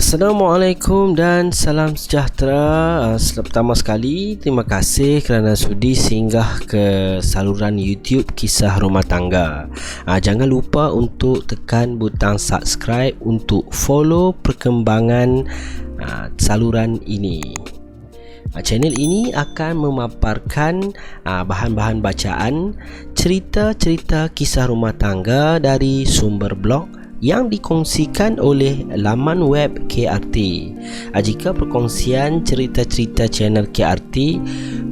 Assalamualaikum dan salam sejahtera. Pertama sekali, terima kasih kerana sudi singgah ke saluran YouTube Kisah Rumah Tangga. Jangan lupa untuk tekan butang subscribe untuk follow perkembangan saluran ini. Channel ini akan memaparkan bahan-bahan bacaan, cerita-cerita kisah rumah tangga dari sumber blog yang dikongsikan oleh laman web KRT. Jika perkongsian cerita-cerita channel KRT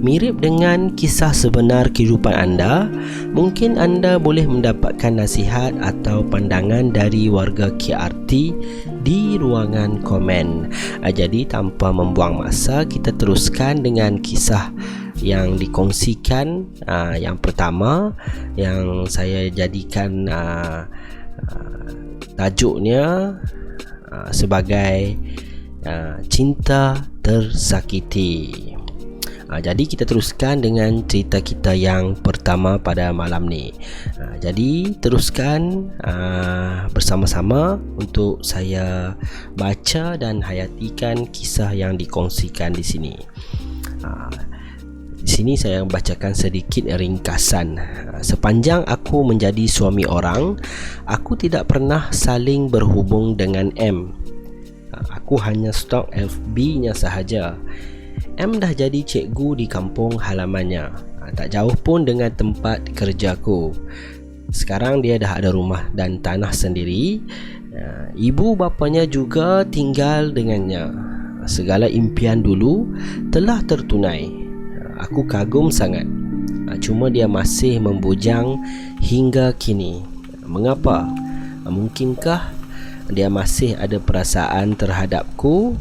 mirip dengan kisah sebenar kehidupan anda, mungkin anda boleh mendapatkan nasihat atau pandangan dari warga KRT di ruangan komen. Jadi tanpa membuang masa, kita teruskan dengan kisah yang dikongsikan. Yang pertama yang saya jadikan tajuknya sebagai cinta tersakiti. Jadi kita teruskan dengan cerita kita yang pertama pada malam ni. Jadi teruskan bersama-sama untuk saya baca dan hayatikan kisah yang dikongsikan di sini. Di sini saya membacakan sedikit ringkasan. Sepanjang aku menjadi suami orang, aku tidak pernah saling berhubung dengan M. Aku hanya stok FB-nya sahaja. M dah jadi cikgu di kampung halamannya, tak jauh pun dengan tempat kerjaku. Sekarang dia dah ada rumah dan tanah sendiri. Ibu bapanya juga tinggal dengannya. Segala impian dulu telah tertunai. Aku kagum sangat. Cuma dia masih membujang hingga kini. Mengapa? Mungkinkah dia masih ada perasaan terhadapku?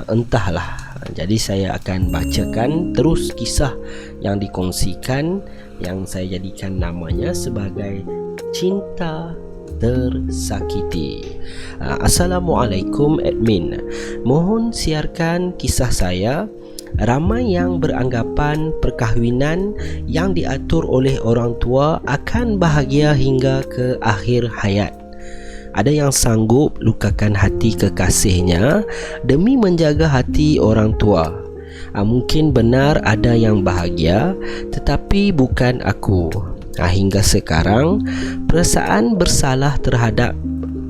Entahlah. Jadi saya akan bacakan terus kisah yang dikongsikan, yang saya jadikan namanya sebagai Cinta Tersakiti. Assalamualaikum admin. Mohon siarkan kisah saya. Ramai yang beranggapan perkahwinan yang diatur oleh orang tua akan bahagia hingga ke akhir hayat. Ada yang sanggup lukakan hati kekasihnya demi menjaga hati orang tua. Mungkin benar ada yang bahagia, tetapi bukan aku. Hingga sekarang, perasaan bersalah terhadap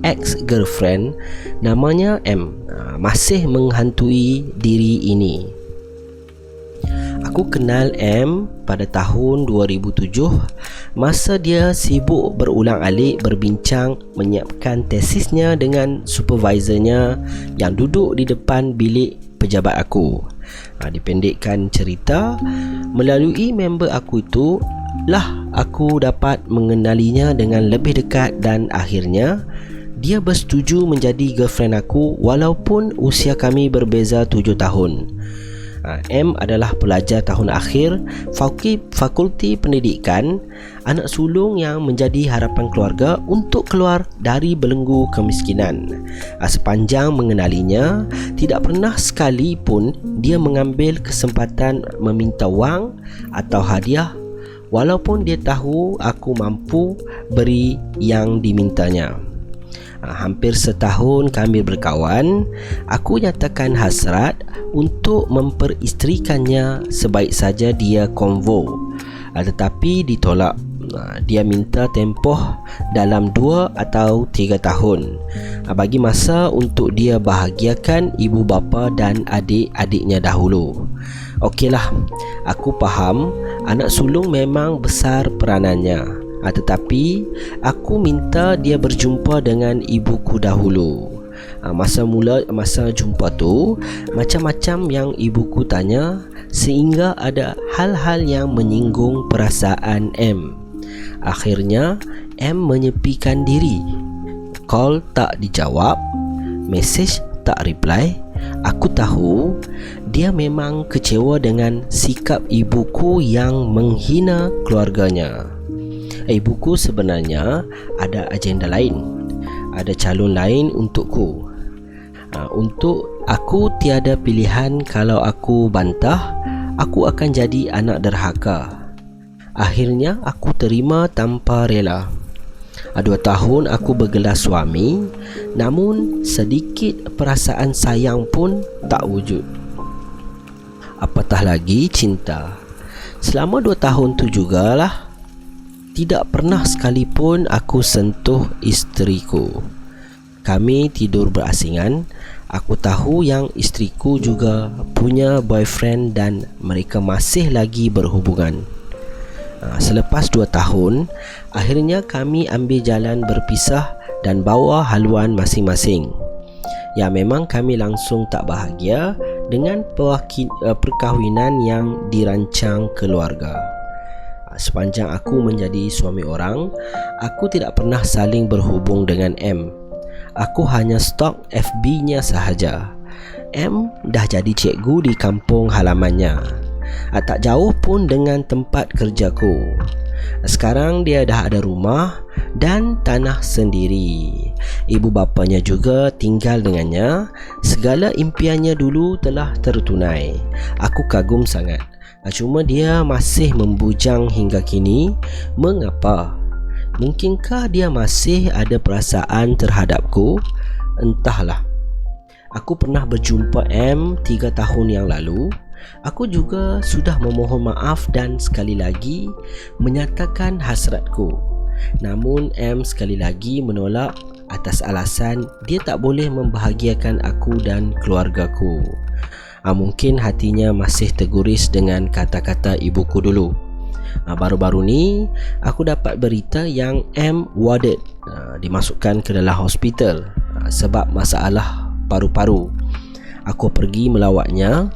ex-girlfriend namanya M masih menghantui diri ini. Aku kenal M pada tahun 2007, masa dia sibuk berulang-alik berbincang menyiapkan tesisnya dengan supervisornya yang duduk di depan bilik pejabat aku. Dipendekkan cerita, melalui member aku itu lah aku dapat mengenalinya dengan lebih dekat dan akhirnya dia bersetuju menjadi girlfriend aku walaupun usia kami berbeza 7 tahun. M adalah pelajar tahun akhir Fakulti Pendidikan, anak sulung yang menjadi harapan keluarga untuk keluar dari belenggu kemiskinan. Sepanjang mengenalinya, tidak pernah sekali pun dia mengambil kesempatan meminta wang atau hadiah, walaupun dia tahu aku mampu beri yang dimintanya. Hampir setahun kami berkawan, aku nyatakan hasrat untuk memperisterikannya sebaik saja dia konvo. Tetapi ditolak. Dia minta tempoh dalam 2 atau 3 tahun. Bagi masa untuk dia bahagiakan ibu bapa dan adik-adiknya dahulu. Okeylah, aku faham anak sulung memang besar peranannya. Tetapi aku minta dia berjumpa dengan ibuku dahulu. Masa jumpa tu, macam-macam yang ibuku tanya sehingga ada hal-hal yang menyinggung perasaan M. Akhirnya M menyepikan diri. Call tak dijawab, mesej tak reply. Aku tahu dia memang kecewa dengan sikap ibuku yang menghina keluarganya. Ibuku sebenarnya ada agenda lain, ada calon lain untukku. Untuk aku tiada pilihan. Kalau aku bantah, aku akan jadi anak derhaka. Akhirnya aku terima tanpa rela. 2 tahun aku bergelar suami, namun sedikit perasaan sayang pun tak wujud. Apatah lagi cinta. Selama 2 tahun tu jugalah, tidak pernah sekalipun aku sentuh isteriku. Kami tidur berasingan. Aku tahu yang isteriku juga punya boyfriend dan mereka masih lagi berhubungan. Selepas 2 tahun, akhirnya kami ambil jalan berpisah dan bawa haluan masing-masing. Ya, memang kami langsung tak bahagia dengan perkahwinan yang dirancang keluarga. Sepanjang aku menjadi suami orang, aku tidak pernah saling berhubung dengan M. Aku hanya stok FB-nya sahaja. M dah jadi cikgu di kampung halamannya. Tak jauh pun dengan tempat kerjaku. Sekarang dia dah ada rumah dan tanah sendiri. Ibu bapanya juga tinggal dengannya. Segala impiannya dulu telah tertunai. Aku kagum sangat. Cuma dia masih membujang hingga kini. Mengapa? Mungkinkah dia masih ada perasaan terhadapku? Entahlah. Aku pernah berjumpa M 3 tahun yang lalu. Aku juga sudah memohon maaf dan sekali lagi menyatakan hasratku. Namun M sekali lagi menolak atas alasan dia tak boleh membahagiakan aku dan keluargaku. Mungkin hatinya masih terguris dengan kata-kata ibuku dulu. Baru-baru ni aku dapat berita yang M warded, dimasukkan ke dalam hospital sebab masalah paru-paru. Aku pergi melawatnya,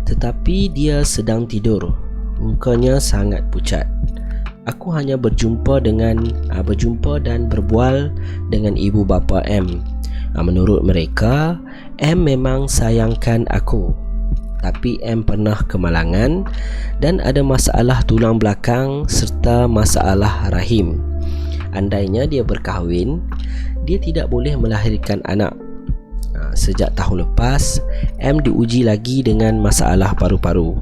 tetapi dia sedang tidur. Mukanya sangat pucat. Aku hanya berjumpa dan berbual dengan ibu bapa M. Menurut mereka, M memang sayangkan aku. Tapi M pernah kemalangan dan ada masalah tulang belakang serta masalah rahim. Andainya dia berkahwin, dia tidak boleh melahirkan anak. Sejak tahun lepas, M diuji lagi dengan masalah paru-paru.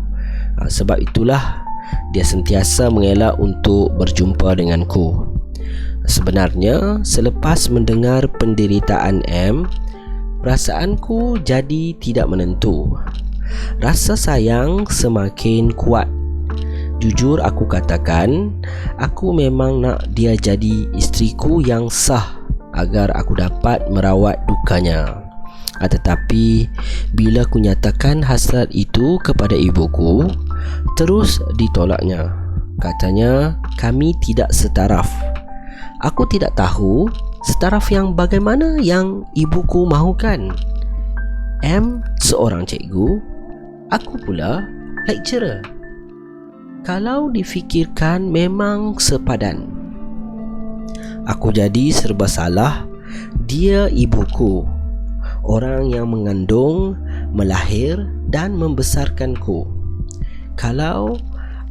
Sebab itulah dia sentiasa mengelak untuk berjumpa denganku. Sebenarnya, selepas mendengar penderitaan M, perasaanku jadi tidak menentu. Rasa sayang semakin kuat. Jujur aku katakan, aku memang nak dia jadi isteriku yang sah agar aku dapat merawat dukanya. Tetapi bila ku nyatakan hasrat itu kepada ibuku, terus ditolaknya. Katanya kami tidak setaraf. Aku tidak tahu setaraf yang bagaimana yang ibuku mahukan. M seorang cikgu, aku pula lecturer. Kalau difikirkan memang sepadan. Aku jadi serba salah. Dia ibuku, orang yang mengandung, melahir dan membesarkanku. Kalau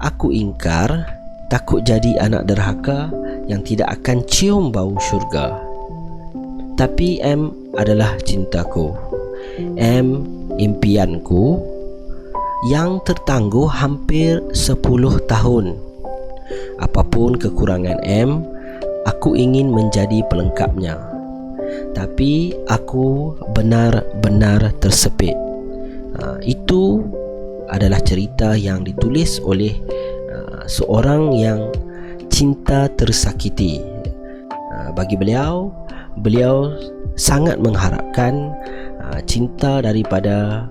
aku ingkar, takut jadi anak derhaka yang tidak akan cium bau syurga. Tapi M adalah cintaku. M impianku yang tertangguh hampir 10 tahun. Apapun kekurangan M, aku ingin menjadi pelengkapnya. Tapi aku benar-benar tersepit. Itu adalah cerita yang ditulis oleh seorang yang cinta tersakiti. Bagi beliau sangat mengharapkan cinta daripada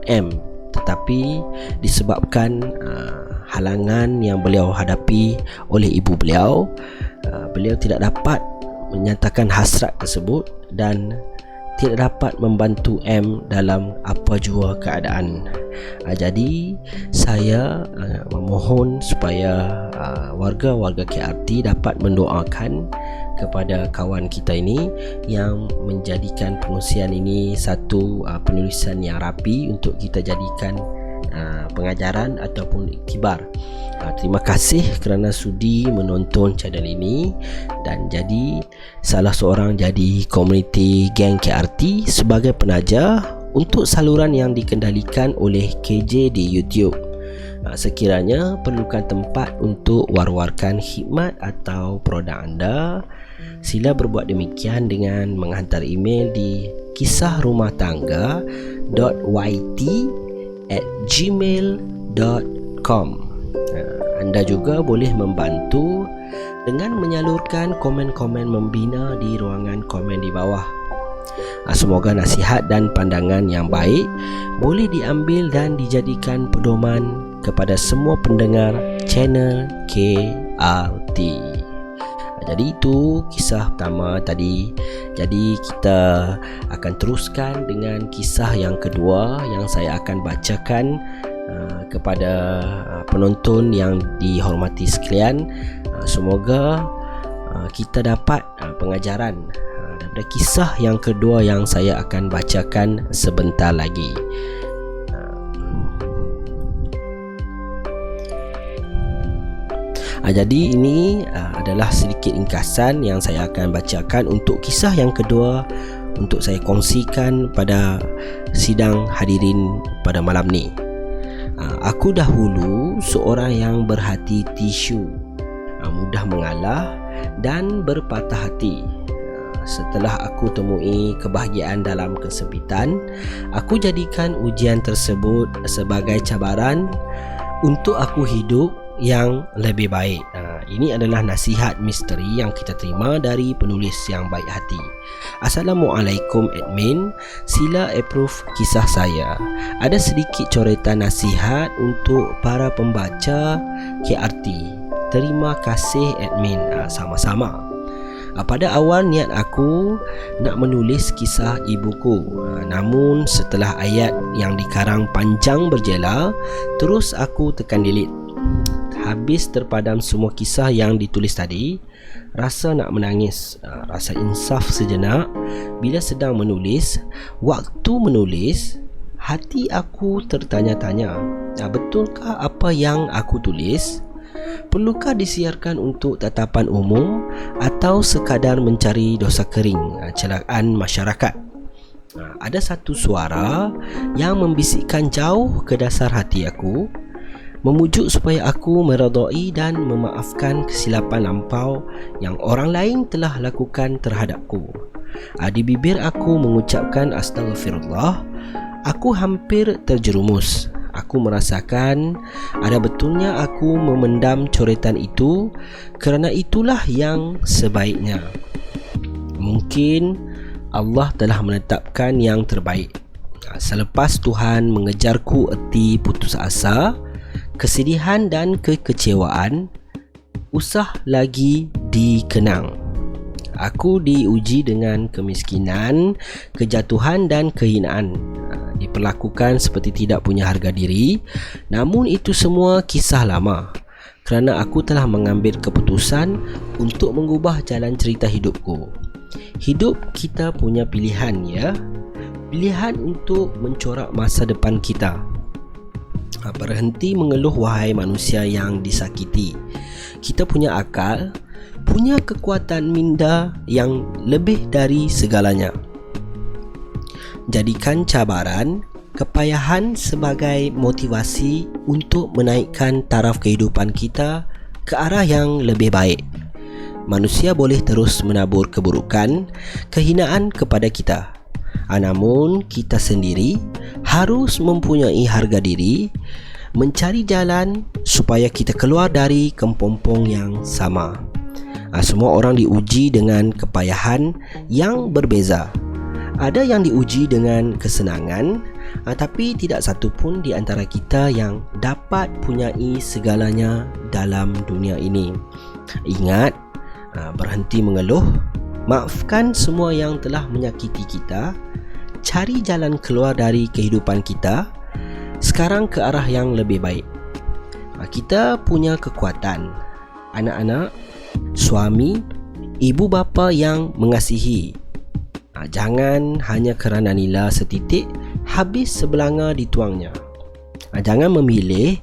M, tetapi disebabkan halangan yang beliau hadapi oleh ibu beliau, beliau tidak dapat menyatakan hasrat tersebut dan tidak dapat membantu M dalam apa jua keadaan. Jadi saya memohon supaya warga-warga KRT dapat mendoakan kepada kawan kita ini yang menjadikan penulisan ini satu penulisan yang rapi untuk kita jadikan pengajaran ataupun iktibar. Terima kasih kerana sudi menonton channel ini dan jadi salah seorang jadi komuniti geng KRT sebagai penaja untuk saluran yang dikendalikan oleh KJ di YouTube. Sekiranya perlukan tempat untuk war-warkan khidmat atau produk anda, sila berbuat demikian dengan menghantar email di kisahrumahtangga.yt@gmail.com. Anda juga boleh membantu dengan menyalurkan komen-komen membina di ruangan komen di bawah. Semoga nasihat dan pandangan yang baik boleh diambil dan dijadikan pedoman kepada semua pendengar channel KRT. Jadi itu kisah pertama tadi. Jadi kita akan teruskan dengan kisah yang kedua yang saya akan bacakan kepada penonton yang dihormati sekalian. Semoga kita dapat pengajaran daripada kisah yang kedua yang saya akan bacakan sebentar lagi. Jadi ini adalah sedikit ringkasan yang saya akan bacakan untuk kisah yang kedua untuk saya kongsikan pada sidang hadirin pada malam ni. Aku dahulu seorang yang berhati tisu, mudah mengalah dan berpatah hati. Setelah aku temui kebahagiaan dalam kesempitan, aku jadikan ujian tersebut sebagai cabaran untuk aku hidup yang lebih baik. Ini adalah nasihat misteri yang kita terima dari penulis yang baik hati. Assalamualaikum admin, sila approve kisah saya. Ada sedikit coretan nasihat untuk para pembaca KRT. Terima kasih admin. Sama-sama. Pada awal niat aku nak menulis kisah ibuku, namun setelah ayat yang dikarang panjang berjela, terus aku tekan delete. Habis terpadam semua kisah yang ditulis tadi, rasa nak menangis, rasa insaf sejenak bila sedang menulis. Waktu menulis, hati aku tertanya-tanya, betulkah apa yang aku tulis? Perlukah disiarkan untuk tatapan umum atau sekadar mencari dosa kering, celaan masyarakat? Ada satu suara yang membisikkan jauh ke dasar hati aku, memujuk supaya aku meredai dan memaafkan kesilapan lampau yang orang lain telah lakukan terhadapku. Di bibir aku mengucapkan astagfirullah. Aku hampir terjerumus. Aku merasakan ada betulnya aku memendam coretan itu kerana itulah yang sebaiknya. Mungkin Allah telah menetapkan yang terbaik. Selepas Tuhan mengejarku erti putus asa, kesedihan dan kekecewaan, usah lagi dikenang. Aku diuji dengan kemiskinan, kejatuhan dan kehinaan. Diperlakukan seperti tidak punya harga diri. Namun itu semua kisah lama, kerana aku telah mengambil keputusan untuk mengubah jalan cerita hidupku. Hidup kita punya pilihan, ya. Pilihan untuk mencorak masa depan kita. Berhenti mengeluh wahai manusia yang disakiti. Kita punya akal, punya kekuatan minda yang lebih dari segalanya. Jadikan cabaran, kepayahan sebagai motivasi untuk menaikkan taraf kehidupan kita ke arah yang lebih baik. Manusia boleh terus menabur keburukan, kehinaan kepada kita. Namun kita sendiri harus mempunyai harga diri, mencari jalan supaya kita keluar dari kempompong yang sama. Semua orang diuji dengan kepayahan yang berbeza. Ada yang diuji dengan kesenangan, tapi tidak satu pun di antara kita yang dapat punyai segalanya dalam dunia ini. Ingat, berhenti mengeluh, maafkan semua yang telah menyakiti kita, cari jalan keluar dari kehidupan kita sekarang ke arah yang lebih baik. Kita punya kekuatan, anak-anak, suami, ibu bapa yang mengasihi. Jangan hanya kerana nila setitik habis sebelanga dituangnya. Jangan memilih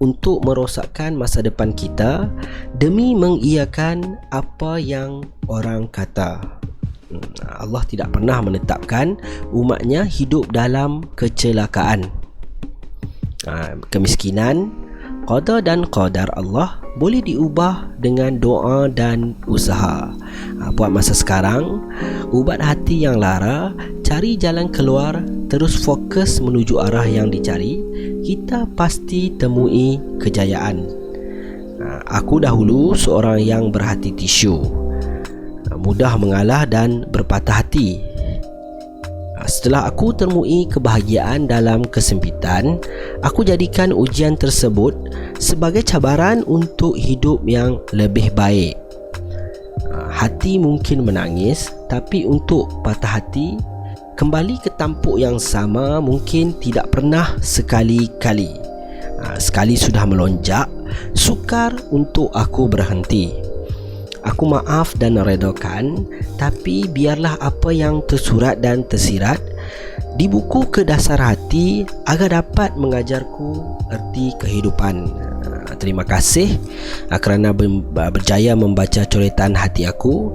untuk merosakkan masa depan kita demi mengiyakan apa yang orang kata. Allah tidak pernah menetapkan umatnya hidup dalam kecelakaan, kemiskinan Qada dan qadar Allah boleh diubah dengan doa dan usaha. Buat masa sekarang, ubat hati yang lara, cari jalan keluar, terus fokus menuju arah yang dicari, kita pasti temui kejayaan. Aku dahulu seorang yang berhati tisu, mudah mengalah dan berpatah hati. Setelah aku temui kebahagiaan dalam kesempitan, aku jadikan ujian tersebut sebagai cabaran untuk hidup yang lebih baik. Hati mungkin menangis, tapi untuk patah hati, kembali ke tampuk yang sama mungkin tidak pernah sekali-kali. Sekali sudah melonjak, sukar untuk aku berhenti. Aku maaf dan redakan, tapi biarlah apa yang tersurat dan tersirat di buku ke dasar hati agar dapat mengajarku erti kehidupan. Terima kasih kerana berjaya membaca coretan hati aku.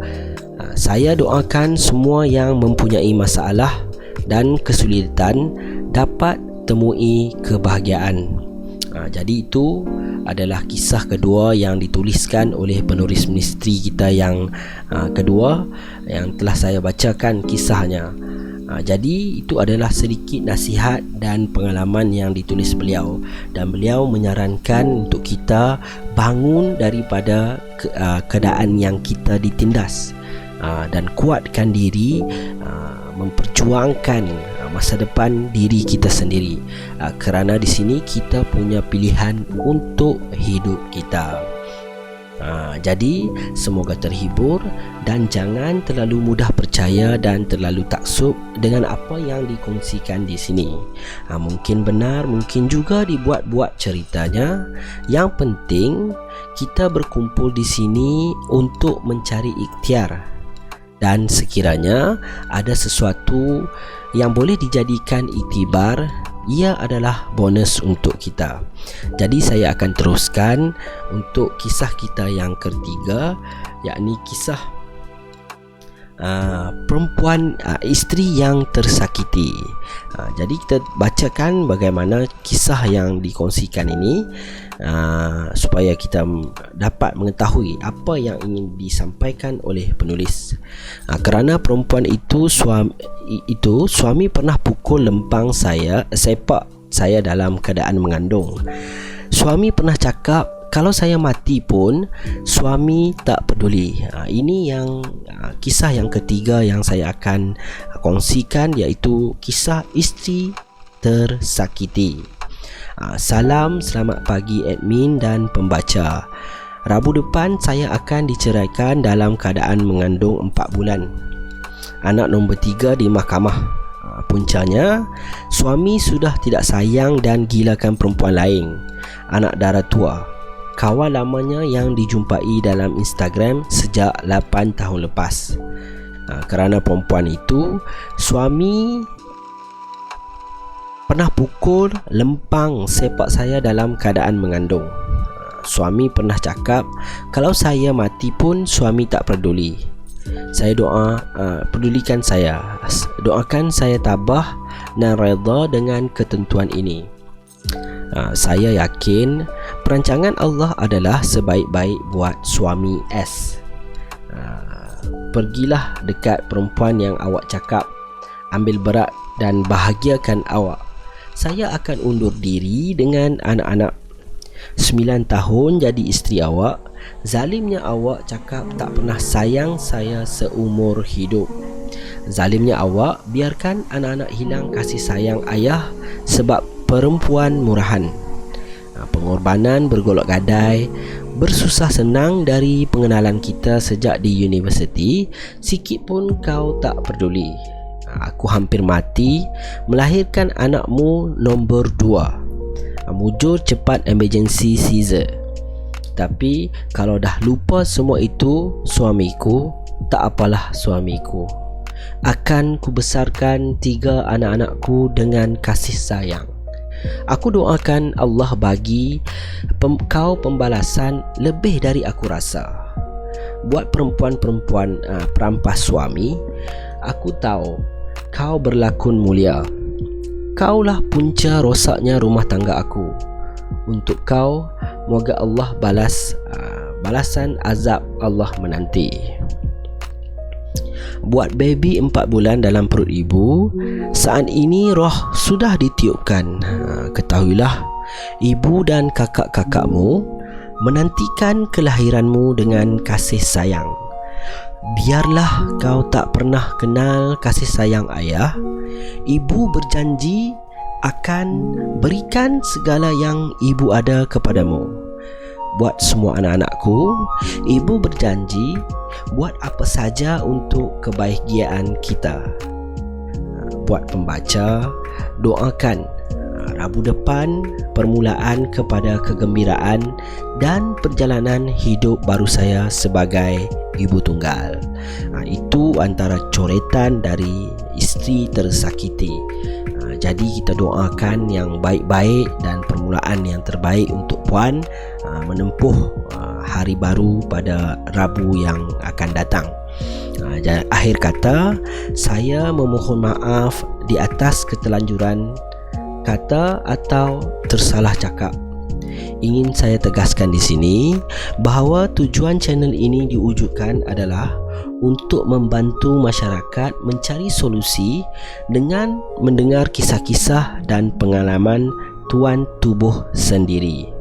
Saya doakan semua yang mempunyai masalah dan kesulitan dapat temui kebahagiaan. Jadi itu adalah kisah kedua yang dituliskan oleh penulis misteri kita yang kedua, yang telah saya bacakan kisahnya. Jadi itu adalah sedikit nasihat dan pengalaman yang ditulis beliau, dan beliau menyarankan untuk kita bangun daripada keadaan yang kita ditindas dan kuatkan diri, memperjuangkan masa depan diri kita sendiri, kerana di sini kita punya pilihan untuk hidup kita. Jadi semoga terhibur dan jangan terlalu mudah percaya dan terlalu taksub dengan apa yang dikongsikan di sini. Mungkin benar, mungkin juga dibuat-buat ceritanya. Yang penting kita berkumpul di sini untuk mencari ikhtiar, dan sekiranya ada sesuatu yang boleh dijadikan iktibar, ia adalah bonus untuk kita. Jadi saya akan teruskan untuk kisah kita yang ketiga, yakni kisah perempuan, isteri yang tersakiti. Jadi kita bacakan bagaimana kisah yang dikongsikan ini, supaya kita dapat mengetahui apa yang ingin disampaikan oleh penulis. Kerana perempuan itu suami pernah pukul lempang sepak saya dalam keadaan mengandung. Suami pernah cakap, kalau saya mati pun suami tak peduli. Ini yang kisah yang ketiga yang saya akan kongsikan, iaitu kisah isteri tersakiti. Selamat pagi admin dan pembaca. Rabu depan saya akan diceraikan dalam keadaan mengandung 4 bulan. Anak nombor 3 di mahkamah. Puncanya, suami sudah tidak sayang dan gilakan perempuan lain. Anak darah tua, kawan lamanya yang dijumpai dalam Instagram sejak 8 tahun lepas. Kerana perempuan itu, suami pernah pukul lempang sepak saya dalam keadaan mengandung. Suami pernah cakap, kalau saya mati pun suami tak peduli. Saya pedulikan saya. Doakan saya tabah dan redha dengan ketentuan ini. Saya yakin perancangan Allah adalah sebaik-baik buat suami S. Pergilah dekat perempuan yang awak cakap ambil berat dan bahagiakan awak. Saya akan undur diri dengan anak-anak. 9 tahun jadi isteri awak. Zalimnya awak cakap tak pernah sayang saya seumur hidup. Zalimnya awak biarkan anak-anak hilang kasih sayang ayah sebab perempuan murahan. Pengorbanan bergolak gadai, bersusah senang dari pengenalan kita sejak di universiti, sikit pun kau tak peduli. Aku hampir mati melahirkan anakmu nombor 2. Mujur cepat emergency Caesar. Tapi kalau dah lupa semua itu, suamiku, tak apalah suamiku. Akan kubesarkan 3 anak-anakku dengan kasih sayang. Aku doakan Allah bagi kau pembalasan lebih dari aku rasa. Buat perempuan-perempuan perampas suami, aku tahu kau berlakon mulia. Kaulah punca rosaknya rumah tangga aku. untuk kau. Moga Allah balas balasan azab Allah menanti. Buat baby 4 bulan dalam perut ibu, saat ini roh sudah ditiupkan. Ketahuilah, ibu dan kakak-kakakmu menantikan kelahiranmu dengan kasih sayang. Biarlah kau tak pernah kenal kasih sayang ayah, ibu berjanji akan berikan segala yang ibu ada kepadamu. Buat semua anak-anakku, ibu berjanji buat apa saja untuk kebahagiaan kita. Buat pembaca, doakan Rabu depan permulaan kepada kegembiraan dan perjalanan hidup baru saya sebagai ibu tunggal. Itu antara coretan dari isteri tersakiti. Jadi kita doakan yang baik-baik dan permulaan yang terbaik untuk puan menempuh hari baru pada Rabu yang akan datang. Akhir kata, saya memohon maaf di atas ketelanjuran kata atau tersalah cakap. Ingin saya tegaskan di sini bahawa tujuan channel ini diwujudkan adalah untuk membantu masyarakat mencari solusi dengan mendengar kisah-kisah dan pengalaman tuan tubuh sendiri.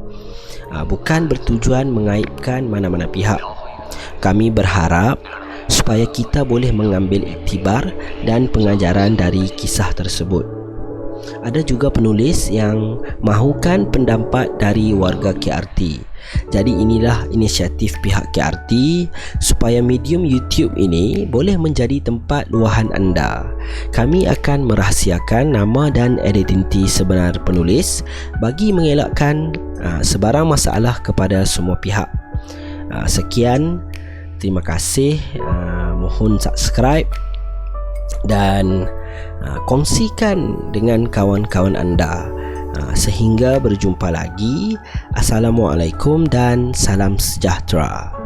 Bukan bertujuan mengaibkan mana-mana pihak. Kami berharap supaya kita boleh mengambil iktibar dan pengajaran dari kisah tersebut. Ada juga penulis yang mahukan pendapat dari warga KRT. Jadi inilah inisiatif pihak KRT supaya medium YouTube ini boleh menjadi tempat luahan anda. Kami akan merahsiakan nama dan identiti sebenar penulis bagi mengelakkan sebarang masalah kepada semua pihak. Sekian, terima kasih. Mohon subscribe dan kongsikan dengan kawan-kawan anda. Sehingga berjumpa lagi. Assalamualaikum dan salam sejahtera.